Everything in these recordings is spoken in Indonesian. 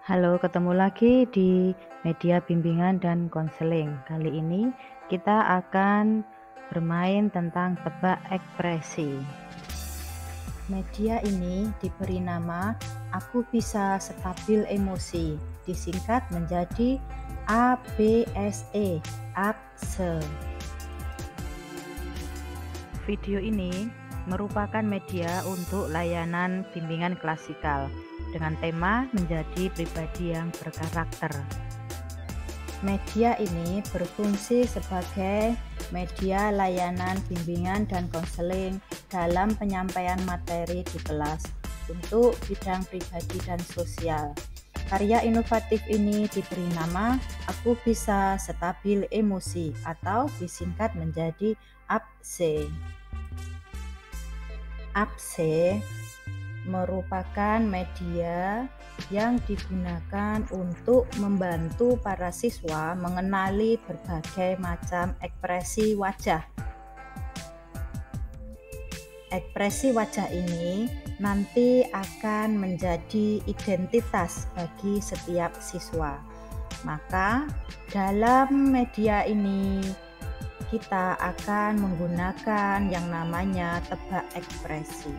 Halo, ketemu lagi di media bimbingan dan konseling. Kali ini kita akan bermain tentang tebak ekspresi. Media ini diberi nama Aku Bisa Stabil Emosi, disingkat menjadi ABSE, ABSE. Video ini merupakan media untuk layanan bimbingan klasikal dengan tema menjadi pribadi yang berkarakter. Media ini berfungsi sebagai media layanan bimbingan dan konseling dalam penyampaian materi di kelas untuk bidang pribadi dan sosial. Karya inovatif ini diberi nama Aku Bisa Stabil Emosi atau disingkat menjadi ABSE. ABSE merupakan media yang digunakan untuk membantu para siswa mengenali berbagai macam ekspresi wajah. Ekspresi wajah ini nanti akan menjadi identitas bagi setiap siswa. Maka dalam media ini kita akan menggunakan yang namanya tebak ekspresi.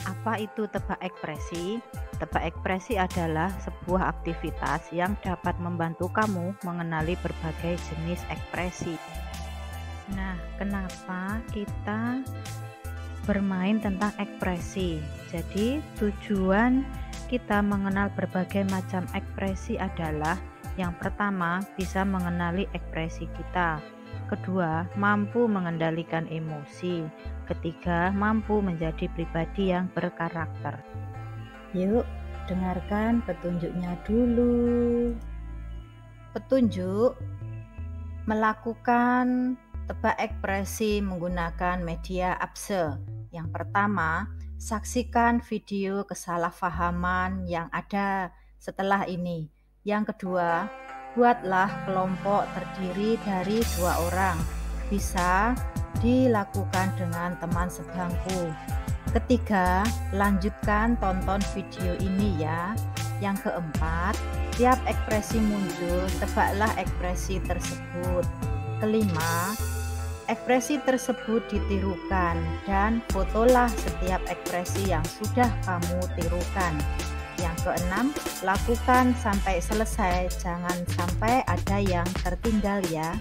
Apa itu tebak ekspresi? Tebak ekspresi adalah sebuah aktivitas yang dapat membantu kamu mengenali berbagai jenis ekspresi. Nah, kenapa kita bermain tentang ekspresi? Jadi, tujuan kita mengenal berbagai macam ekspresi adalah yang pertama, bisa mengenali ekspresi kita. Kedua, mampu mengendalikan emosi. Ketiga, mampu menjadi pribadi yang berkarakter. Yuk, dengarkan petunjuknya dulu. Petunjuk melakukan tebak ekspresi menggunakan media ABSE. Yang pertama, saksikan video kesalahpahaman yang ada setelah ini. Yang kedua, buatlah kelompok terdiri dari 2 orang. Bisa dilakukan dengan teman sebangku. Ketiga, lanjutkan tonton video ini ya. Yang keempat, tiap ekspresi muncul, tebaklah ekspresi tersebut. Kelima, ekspresi tersebut ditirukan dan fotolah setiap ekspresi yang sudah kamu tirukan. Yang keenam, lakukan sampai selesai, jangan sampai ada yang tertinggal ya.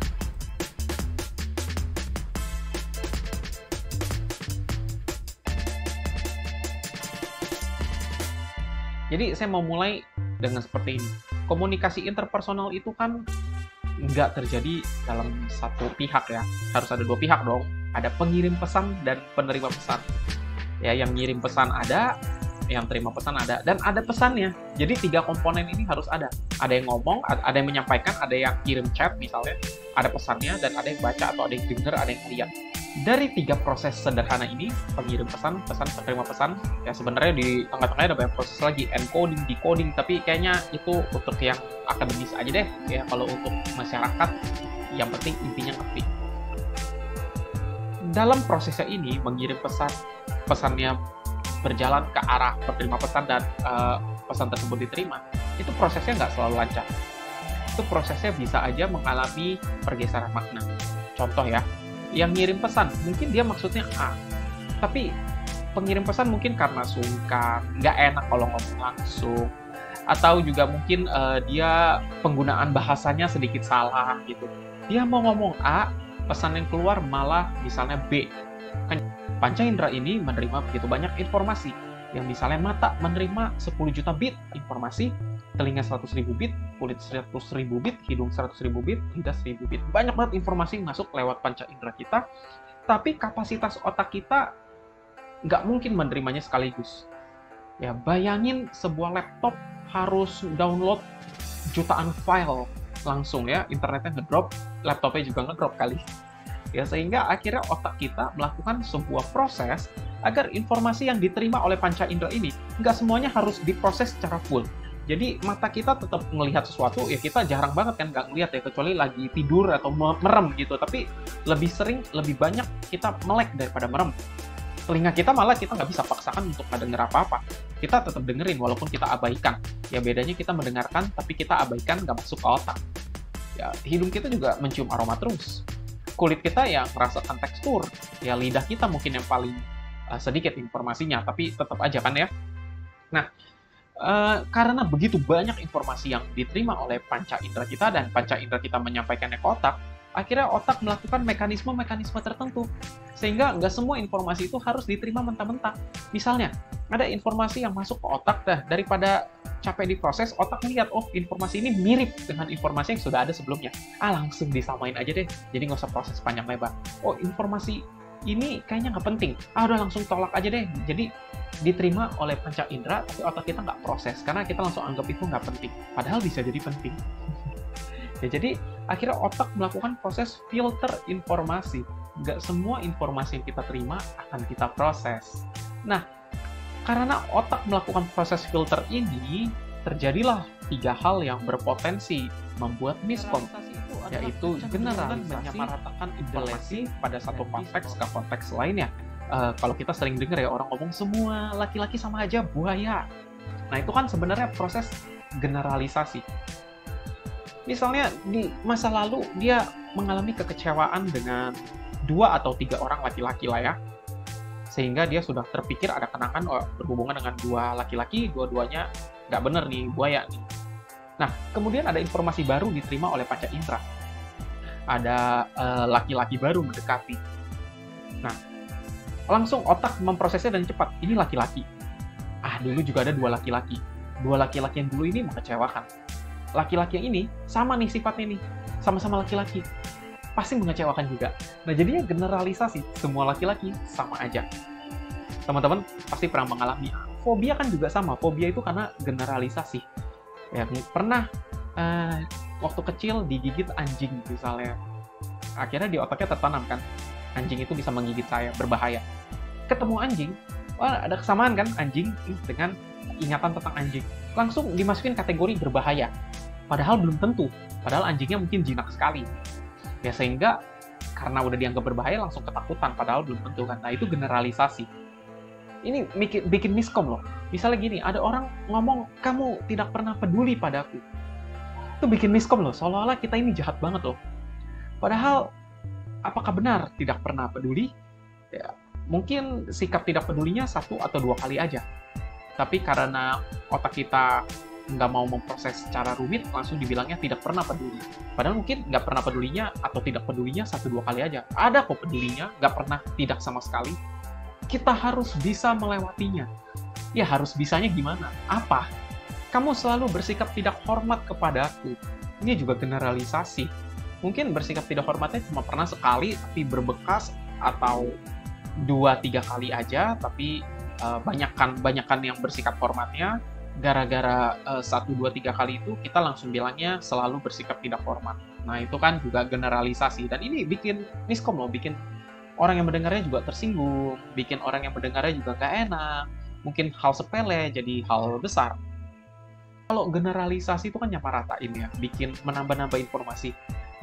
Jadi saya mau mulai dengan seperti ini. Komunikasi interpersonal itu kan nggak terjadi dalam satu pihak ya. Harus ada 2 pihak dong. Ada pengirim pesan dan penerima pesan. Ya, yang ngirim pesan ada, yang terima pesan ada, dan ada pesannya. Jadi 3 komponen ini harus ada. Ada yang ngomong, ada yang menyampaikan, ada yang kirim chat misalnya, ada pesannya, dan ada yang baca atau ada yang dengar, ada yang lihat. Dari 3 proses sederhana ini, pengirim pesan, penerima pesan, ya sebenarnya di tengah-tengahnya ada banyak proses lagi, encoding, decoding, tapi kayaknya itu untuk yang akademis aja deh, ya kalau untuk masyarakat, yang penting intinya ngerti. Dalam prosesnya ini, mengirim pesan, pesannya berjalan ke arah penerima pesan dan pesan tersebut diterima, itu prosesnya nggak selalu lancar. Itu prosesnya bisa aja mengalami pergeseran makna. Contoh ya, yang ngirim pesan, mungkin dia maksudnya A, tapi pengirim pesan mungkin karena sungkan, nggak enak kalau ngomong langsung, atau juga mungkin dia penggunaan bahasanya sedikit salah gitu. Dia mau ngomong A, pesan yang keluar malah misalnya B. Kan panca indera ini menerima begitu banyak informasi, yang misalnya mata menerima 10 juta bit informasi, telinga 100.000 bit, kulit 100.000 bit, hidung 100.000 bit, lidah 1.000 bit. Banyak banget informasi yang masuk lewat panca indera kita, tapi kapasitas otak kita nggak mungkin menerimanya sekaligus. Ya, bayangin sebuah laptop harus download jutaan file langsung ya, internetnya ngedrop, laptopnya juga ngedrop kali. Ya, sehingga akhirnya otak kita melakukan sebuah proses agar informasi yang diterima oleh panca indera ini nggak semuanya harus diproses secara full. Jadi mata kita tetap melihat sesuatu, ya kita jarang banget kan nggak ngelihat ya, kecuali lagi tidur atau merem gitu. Tapi lebih sering, lebih banyak kita melek daripada merem. Telinga kita malah kita nggak bisa paksakan untuk nggak denger apa-apa. Kita tetap dengerin walaupun kita abaikan. Ya bedanya kita mendengarkan tapi kita abaikan, nggak masuk ke otak. Ya hidung kita juga mencium aroma terus. Kulit kita yang merasakan tekstur. Ya lidah kita mungkin yang paling sedikit informasinya, tapi tetap aja kan ya. Nah, karena begitu banyak informasi yang diterima oleh panca indera kita dan panca indera kita menyampaikannya ke otak, akhirnya otak melakukan mekanisme-mekanisme tertentu. Sehingga nggak semua informasi itu harus diterima mentah-mentah. Misalnya, ada informasi yang masuk ke otak, daripada capek diproses, otak melihat, oh informasi ini mirip dengan informasi yang sudah ada sebelumnya. Langsung disamain aja deh, jadi nggak usah proses panjang lebar. Oh informasi ini kayaknya nggak penting. Udah langsung tolak aja deh. Jadi diterima oleh panca indera, tapi otak kita nggak proses, karena kita langsung anggap itu nggak penting. Padahal bisa jadi penting. Ya, jadi akhirnya otak melakukan proses filter informasi. Nggak semua informasi yang kita terima akan kita proses. Nah, karena otak melakukan proses filter ini, terjadilah 3 hal yang berpotensi membuat miskom, yaitu generalisasi, menyamaratakan informasi pada satu konteks ke konteks lainnya. Kalau kita sering dengar ya orang ngomong semua laki-laki sama aja buaya. Nah itu kan sebenarnya proses generalisasi. Misalnya di masa lalu dia mengalami kekecewaan dengan 2 atau 3 orang laki-laki lah ya. Sehingga dia sudah terpikir ada kenangan berhubungan dengan 2 laki-laki, dua-duanya nggak bener nih, buaya nih. Nah, kemudian ada informasi baru diterima oleh panca indera. Ada laki-laki baru mendekati. Nah, langsung otak memprosesnya dan cepat. Ini laki-laki. Dulu juga ada 2 laki-laki. 2 laki-laki yang dulu ini mengecewakan. Laki-laki yang ini sama nih sifatnya nih. Sama-sama laki-laki. Pasti mengecewakan juga. Nah, jadinya generalisasi. Semua laki-laki sama aja. Teman-teman pasti pernah mengalami. Fobia kan juga sama. Fobia itu karena generalisasi. Ya, pernah waktu kecil digigit anjing misalnya. Akhirnya di otaknya tertanam kan. Anjing itu bisa menggigit saya, berbahaya. Ketemu anjing, ada kesamaan kan anjing dengan ingatan tentang anjing. Langsung dimasukin kategori berbahaya. Padahal belum tentu. Padahal anjingnya mungkin jinak sekali. Ya sehingga karena udah dianggap berbahaya langsung ketakutan. Padahal belum tentu kan. Nah itu generalisasi. Ini bikin miskom loh. Misalnya gini, ada orang ngomong, kamu tidak pernah peduli padaku. Itu bikin miskom loh. Seolah-olah kita ini jahat banget loh. Padahal apakah benar tidak pernah peduli? Ya, mungkin sikap tidak pedulinya 1 atau 2 kali aja. Tapi karena otak kita nggak mau memproses secara rumit, langsung dibilangnya tidak pernah peduli. Padahal mungkin nggak pernah pedulinya atau tidak pedulinya 1-2 kali aja. Ada kok pedulinya, nggak pernah tidak sama sekali. Kita harus bisa melewatinya. Ya harus bisanya gimana? Apa? Kamu selalu bersikap tidak hormat kepadaku. Ini juga generalisasi. Mungkin bersikap tidak hormatnya cuma pernah sekali, tapi berbekas, atau 2-3 kali aja, tapi banyakan yang bersikap hormatnya, gara-gara 1-2-3 kali itu, kita langsung bilangnya selalu bersikap tidak hormat. Nah, itu kan juga generalisasi, dan ini bikin miskom loh, bikin orang yang mendengarnya juga tersinggung, bikin orang yang mendengarnya juga nggak enak, mungkin hal sepele jadi hal besar. Kalau generalisasi itu kan nyamaratain ya, bikin menambah-nambah informasi.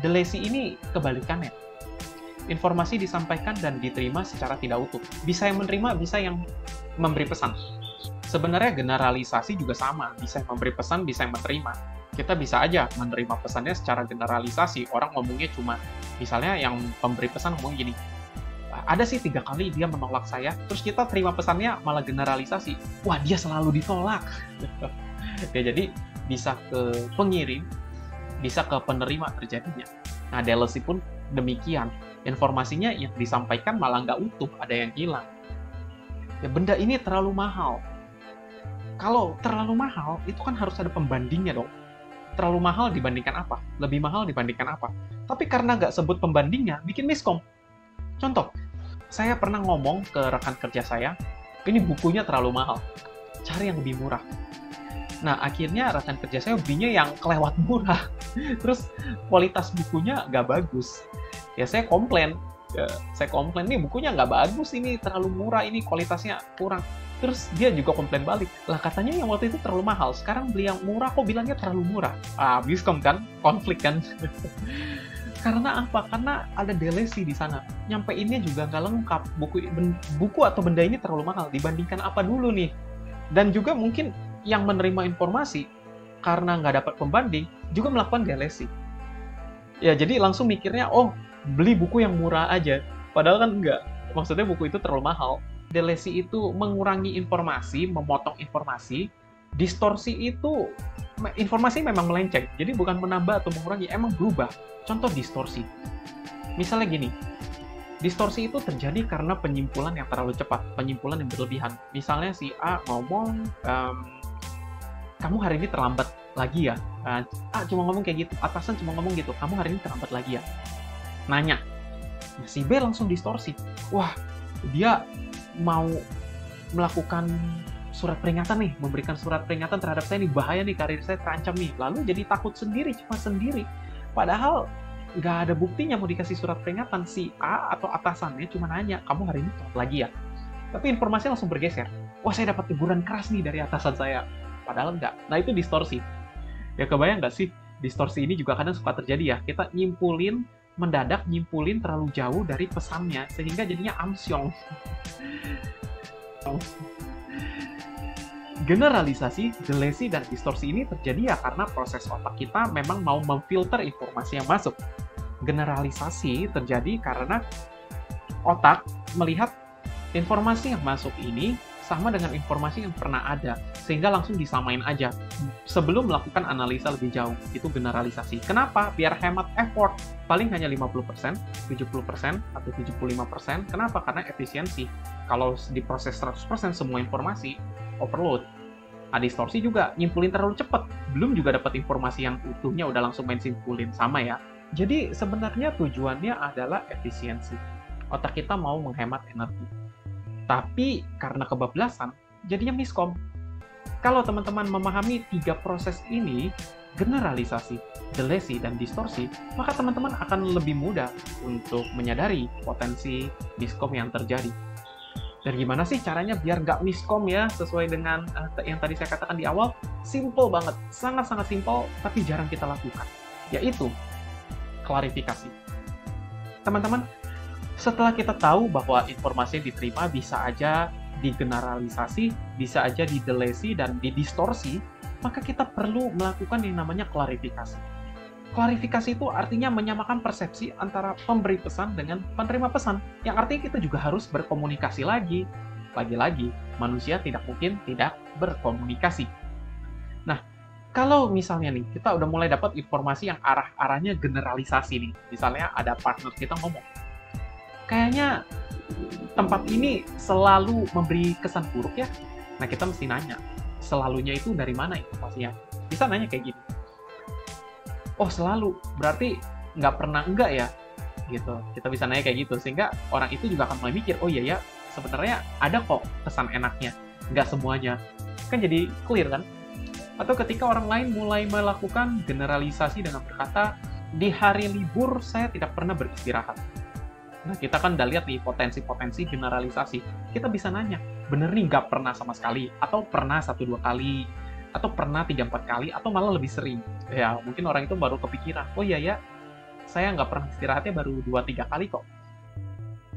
Delesi ini kebalikannya. Informasi disampaikan dan diterima secara tidak utuh. Bisa yang menerima, bisa yang memberi pesan. Sebenarnya generalisasi juga sama, bisa yang memberi pesan, bisa yang menerima. Kita bisa aja menerima pesannya secara generalisasi. Orang ngomongnya cuma, misalnya yang pemberi pesan ngomong gini, ada sih 3 kali dia menolak saya, terus kita terima pesannya malah generalisasi. Wah, dia selalu ditolak. Ya, jadi bisa ke pengirim, bisa ke penerima terjadinya. Nah, delesi pun demikian. Informasinya yang disampaikan malah nggak utuh, ada yang hilang. Ya, benda ini terlalu mahal. Kalau terlalu mahal, itu kan harus ada pembandingnya dong. Terlalu mahal dibandingkan apa? Lebih mahal dibandingkan apa? Tapi karena nggak sebut pembandingnya, bikin miskom. Contoh, saya pernah ngomong ke rekan kerja saya, ini bukunya terlalu mahal, cari yang lebih murah. Nah, akhirnya rekan kerja saya belinya yang kelewat murah. Terus kualitas bukunya nggak bagus. Ya, saya komplain, nih bukunya nggak bagus, ini terlalu murah, ini kualitasnya kurang. Terus dia juga komplain balik, lah katanya yang waktu itu terlalu mahal, sekarang beli yang murah kok bilangnya terlalu murah. Miskom kan, konflik kan. Karena apa? Karena ada delesi di sana. Nyampeinnya juga nggak lengkap. Buku atau benda ini terlalu mahal dibandingkan apa dulu nih. Dan juga mungkin yang menerima informasi karena nggak dapat pembanding juga melakukan delesi. Ya jadi langsung mikirnya, oh beli buku yang murah aja. Padahal kan enggak. Maksudnya buku itu terlalu mahal. Delesi itu mengurangi informasi, memotong informasi. Distorsi itu informasi memang melenceng. Jadi bukan menambah atau mengurangi, emang berubah. Contoh distorsi. Misalnya gini, distorsi itu terjadi karena penyimpulan yang terlalu cepat, penyimpulan yang berlebihan. Misalnya si A ngomong, kamu hari ini terlambat lagi ya? Cuma ngomong kayak gitu, atasan cuma ngomong gitu, kamu hari ini terlambat lagi ya? Nanya. Nah, si B langsung distorsi. Wah, dia mau melakukan surat peringatan nih, memberikan surat peringatan terhadap saya nih, bahaya nih, karir saya terancam nih. Lalu jadi takut sendiri, cemas sendiri. Padahal nggak ada buktinya mau dikasih surat peringatan. Si A atau atasannya cuma nanya, kamu hari ini telat lagi ya? Tapi informasinya langsung bergeser. Wah, saya dapat teguran keras nih dari atasan saya. Padahal nggak. Nah, itu distorsi. Ya kebayang nggak sih? Distorsi ini juga kadang suka terjadi ya. Kita mendadak nyimpulin terlalu jauh dari pesannya, sehingga jadinya amsyong. Generalisasi, delesi, dan distorsi ini terjadi ya karena proses otak kita memang mau memfilter informasi yang masuk. Generalisasi terjadi karena otak melihat informasi yang masuk ini sama dengan informasi yang pernah ada, sehingga langsung disamain aja sebelum melakukan analisa lebih jauh. Itu generalisasi. Kenapa? Biar hemat effort. Paling hanya 50%, 70%, atau 75%. Kenapa? Karena efisiensi. Kalau diproses 100% semua informasi, overload. Distorsi juga, nyimpulin terlalu cepat. Belum juga dapat informasi yang utuhnya, udah langsung main simpulin. Sama ya. Jadi sebenarnya tujuannya adalah efisiensi. Otak kita mau menghemat energi. Tapi karena kebablasan, jadinya miskom. Kalau teman-teman memahami 3 proses ini, generalisasi, delesi, dan distorsi, maka teman-teman akan lebih mudah untuk menyadari potensi miskom yang terjadi. Dan gimana sih caranya biar nggak miskom ya, sesuai dengan yang tadi saya katakan di awal? Simple banget, sangat-sangat simple, tapi jarang kita lakukan. Yaitu, klarifikasi. Teman-teman, setelah kita tahu bahwa informasi yang diterima bisa aja digeneralisasi, bisa aja didelesi dan didistorsi, maka kita perlu melakukan yang namanya klarifikasi. Klarifikasi itu artinya menyamakan persepsi antara pemberi pesan dengan penerima pesan, yang artinya kita juga harus berkomunikasi lagi. Lagi-lagi, manusia tidak mungkin tidak berkomunikasi. Nah, kalau misalnya nih, kita udah mulai dapat informasi yang arahnya generalisasi nih. Misalnya ada partner kita ngomong, kayaknya tempat ini selalu memberi kesan buruk ya. Nah, kita mesti nanya, selalunya itu dari mana informasinya? Bisa nanya kayak gitu. Oh, selalu. Berarti nggak pernah enggak ya? Gitu. Kita bisa nanya kayak gitu. Sehingga orang itu juga akan mulai mikir, oh iya ya, sebenarnya ada kok kesan enaknya. Nggak semuanya. Kan jadi clear kan? Atau ketika orang lain mulai melakukan generalisasi dengan berkata, di hari libur saya tidak pernah beristirahat. Nah, kita kan udah lihat nih potensi-potensi generalisasi. Kita bisa nanya, bener nih nggak pernah sama sekali? Atau pernah 1-2 kali? Atau pernah 3-4 kali? Atau malah lebih sering? Ya, mungkin orang itu baru kepikiran, oh iya ya, saya nggak pernah istirahatnya baru 2-3 kali kok.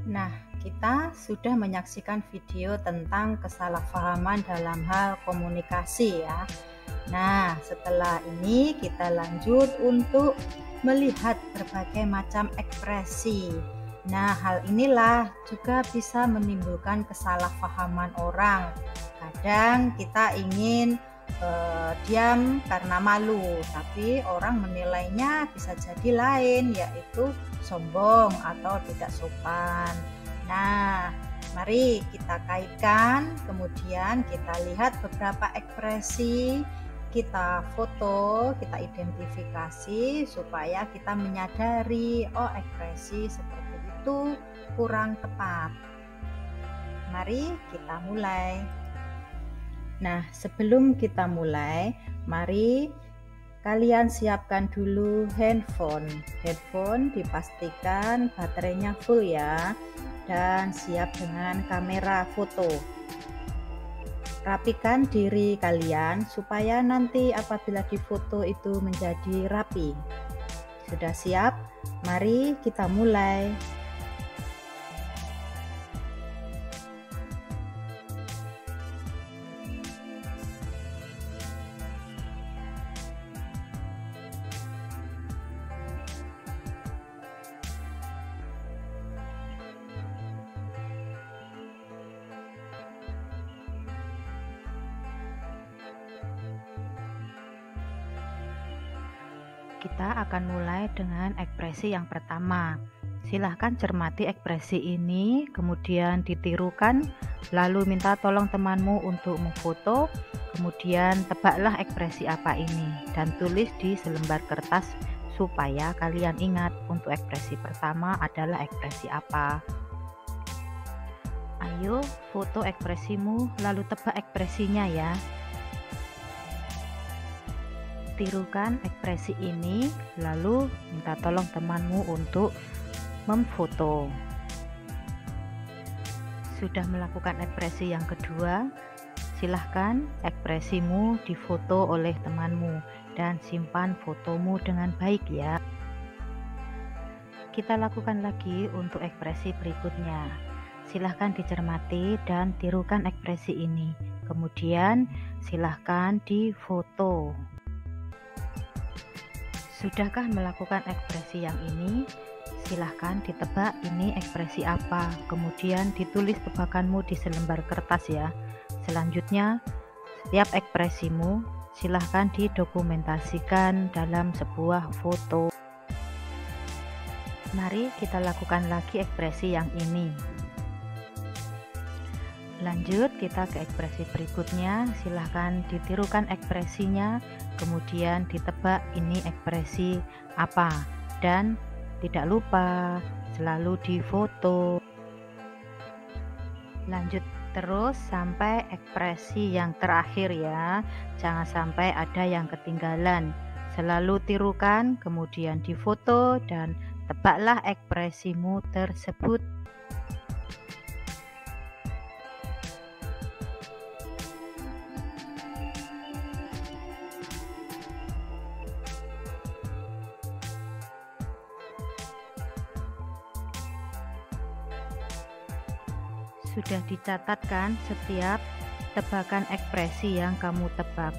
Nah, kita sudah menyaksikan video tentang kesalahpahaman dalam hal komunikasi ya. Nah, setelah ini kita lanjut untuk melihat berbagai macam ekspresi. Nah, hal inilah juga bisa menimbulkan kesalahpahaman orang. Kadang kita ingin diam karena malu, tapi orang menilainya bisa jadi lain, yaitu sombong atau tidak sopan. Nah, mari kita kaitkan, kemudian kita lihat beberapa ekspresi, kita foto, kita identifikasi supaya kita menyadari, oh ekspresi seperti itu kurang tepat. Mari kita mulai. Nah, sebelum kita mulai, mari kalian siapkan dulu handphone. Handphone dipastikan baterainya full ya, dan siap dengan kamera foto. Rapikan diri kalian supaya nanti apabila difoto itu menjadi rapi. Sudah siap? Mari kita mulai. Kita akan mulai dengan ekspresi yang pertama. Silahkan cermati ekspresi ini, kemudian ditirukan, lalu minta tolong temanmu untuk memfoto, kemudian tebaklah ekspresi apa ini, dan tulis di selembar kertas supaya kalian ingat untuk ekspresi pertama adalah ekspresi apa. Ayo foto ekspresimu, lalu tebak ekspresinya ya. Tirukan ekspresi ini, lalu minta tolong temanmu untuk memfoto. Sudah melakukan ekspresi yang kedua, silahkan ekspresimu difoto oleh temanmu dan simpan fotomu dengan baik ya. Kita lakukan lagi untuk ekspresi berikutnya. Silahkan dicermati dan tirukan ekspresi ini, kemudian silahkan difoto. Sudahkah melakukan ekspresi yang ini? Silahkan ditebak ini ekspresi apa, kemudian ditulis tebakanmu di selembar kertas ya. Selanjutnya, setiap ekspresimu silahkan didokumentasikan dalam sebuah foto. Mari kita lakukan lagi ekspresi yang ini. Lanjut kita ke ekspresi berikutnya, silahkan ditirukan ekspresinya, kemudian ditebak ini ekspresi apa, dan tidak lupa selalu difoto. Lanjut terus sampai ekspresi yang terakhir ya, jangan sampai ada yang ketinggalan. Selalu tirukan, kemudian difoto, dan tebaklah ekspresimu tersebut. Sudah dicatatkan setiap tebakan ekspresi yang kamu tebak.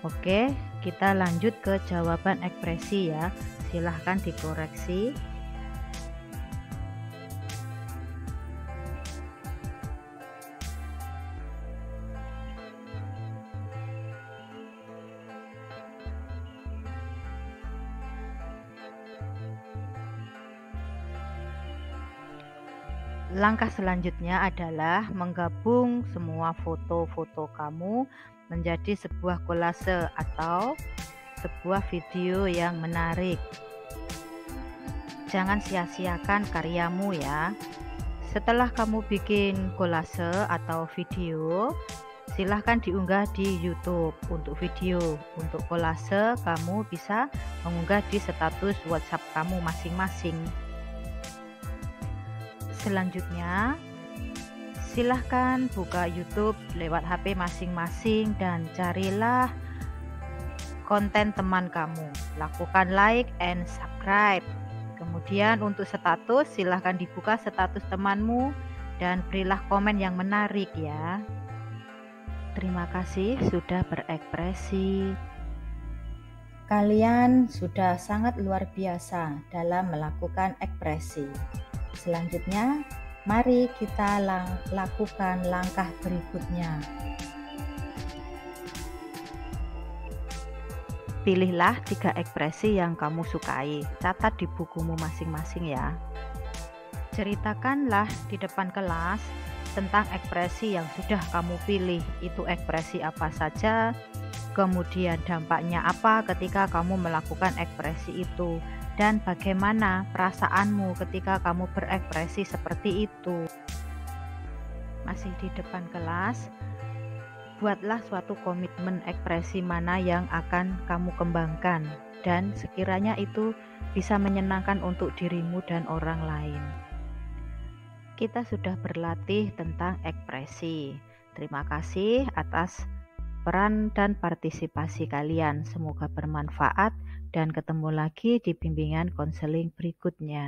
Oke, kita lanjut ke jawaban ekspresi ya. Silahkan dikoreksi. Langkah selanjutnya adalah menggabung semua foto-foto kamu menjadi sebuah kolase atau sebuah video yang menarik. Jangan sia-siakan karyamu ya. Setelah kamu bikin kolase atau video, silahkan diunggah di YouTube untuk video. Untuk kolase, kamu bisa mengunggah di status WhatsApp kamu masing-masing. Selanjutnya, silahkan buka YouTube lewat HP masing-masing dan carilah konten teman kamu. Lakukan like and subscribe. Kemudian untuk status, silahkan dibuka status temanmu dan berilah komen yang menarik ya. Terima kasih sudah berekspresi. Kalian sudah sangat luar biasa dalam melakukan ekspresi. Selanjutnya, mari kita lakukan langkah berikutnya. Pilihlah 3 ekspresi yang kamu sukai. Catat di bukumu masing-masing ya. Ceritakanlah di depan kelas tentang ekspresi yang sudah kamu pilih. Itu ekspresi apa saja, kemudian dampaknya apa ketika kamu melakukan ekspresi itu, dan bagaimana perasaanmu ketika kamu berekspresi seperti itu. Masih di depan kelas, buatlah suatu komitmen ekspresi mana yang akan kamu kembangkan, dan sekiranya itu bisa menyenangkan untuk dirimu dan orang lain. Kita sudah berlatih tentang ekspresi. Terima kasih atas peran dan partisipasi kalian. Semoga bermanfaat dan ketemu lagi di bimbingan konseling berikutnya.